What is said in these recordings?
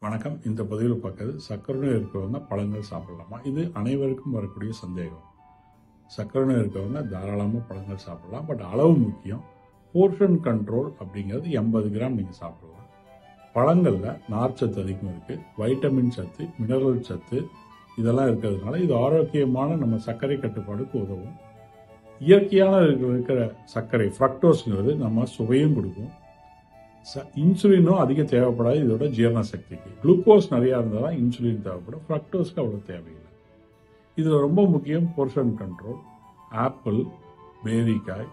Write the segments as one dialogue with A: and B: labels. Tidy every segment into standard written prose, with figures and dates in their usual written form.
A: வணக்கம். இந்த பதிவில் பார்க்கறது சர்க்கரை நோய் இருக்கிறவங்க பழங்கள் சாப்பிடலாமா? இது அனைவருக்கும் வரக்கூடிய சந்தேகம். சர்க்கரை நோய் இருக்கிறவங்க தாராளமாக பழங்கள் சாப்பிடலாம். பட் அளவு முக்கியம். போர்ஷன் கண்ட்ரோல் அப்படிங்கிறது 80 கிராம் நீங்கள் சாப்பிடலாம். பழங்களில் நார்ச்சத்து அதிகம் இருக்குது, வைட்டமின் சத்து, மினரல் சத்து இதெல்லாம் இருக்கிறதுனால இது ஆரோக்கியமான நம்ம சர்க்கரை கட்டுப்பாடுக்கு உதவும். இயற்கையான இருக்கிற சர்க்கரை ஃப்ரக்டோஸ்ங்கிறது நம்ம சுவையும் கொடுக்கும். இன்சுலினும் அதிக தேவைப்படாது இதோட ஜீரண சக்திக்கு. குளுக்கோஸ் நிறையா இருந்தால் தான் இன்சுலின் தேவைப்படும், ஃப்ரக்டோஸ்க்கு அவ்வளோ தேவையில்லை. இதில் ரொம்ப முக்கியம் போர்ஷன் கண்ட்ரோல். ஆப்பிள், பேரிக்காய்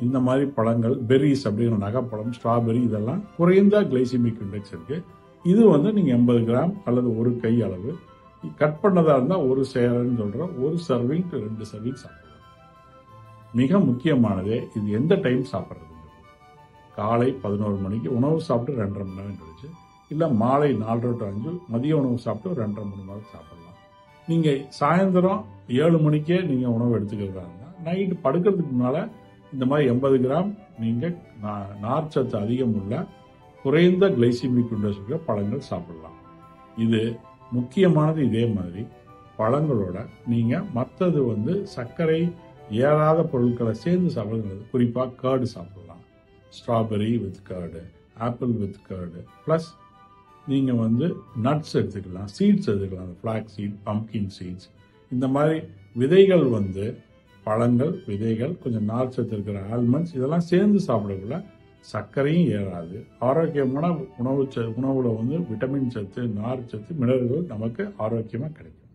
A: இந்த மாதிரி பழங்கள், பெர்ரிஸ் அப்படிங்கிற நகைப்பழம், ஸ்ட்ராபெரி இதெல்லாம் குறைந்த கிளைசிமிக் இண்டெக்ஸ் இருக்குது. இது நீங்கள் 80 கிராம் அல்லது ஒரு கை அளவு கட் பண்ணதாக இருந்தால் ஒரு சேரன்னு சொல்கிறோம், ஒரு சர்விங் டு 2 சர்விங் சாப்பிடலாம். மிக முக்கியமானதே இது எந்த டைம் சாப்பிட்றது. காலை 11 மணிக்கு உணவு சாப்பிட்டு 2.5 மணி நேரம் கழிச்சு, இல்லை மாலை 4 to 5 மதிய உணவு சாப்பிட்டு 2.5 மணி நேரம் சாப்பிடலாம். நீங்கள் சாயந்தரம் 7 மணிக்கே நீங்கள் உணவு எடுத்துக்கிறதா இருந்தால் நைட்டு படுக்கிறதுக்கு முன்னால் இந்த மாதிரி 80 கிராம் நீங்கள் நார்ச்சத்து அதிகம் உள்ள குறைந்த கிளைசிமிக் இண்டெக்ஸ் உள்ள பழங்கள் சாப்பிடலாம். இது முக்கியமானது. இதே மாதிரி பழங்களோட நீங்கள் மற்றது சர்க்கரை ஏறாத பொருட்களை சேர்ந்து சாப்பிடுறது. குறிப்பாக கர்டு சாப்பிடலாம். Strawberry with curd, apple with curd, plus நீங்கள் நட்ஸ் எடுத்துக்கலாம், சீட்ஸ் எடுத்துக்கலாம். ஃப்ளாக் சீட், பம்கின் சீட்ஸ் இந்த மாதிரி விதைகள் பழங்கள், விதைகள், கொஞ்சம் நார்ச்சத்து இருக்கிற ஆல்மண்ட்ஸ் இதெல்லாம் சேர்ந்து சாப்பிடக்குள்ள சர்க்கரையும் ஏறாது. ஆரோக்கியமான உணவுல விட்டமின் சத்து, நார் சத்து, மினரல்கள் நமக்கு ஆரோக்கியமாக கிடைக்கும்.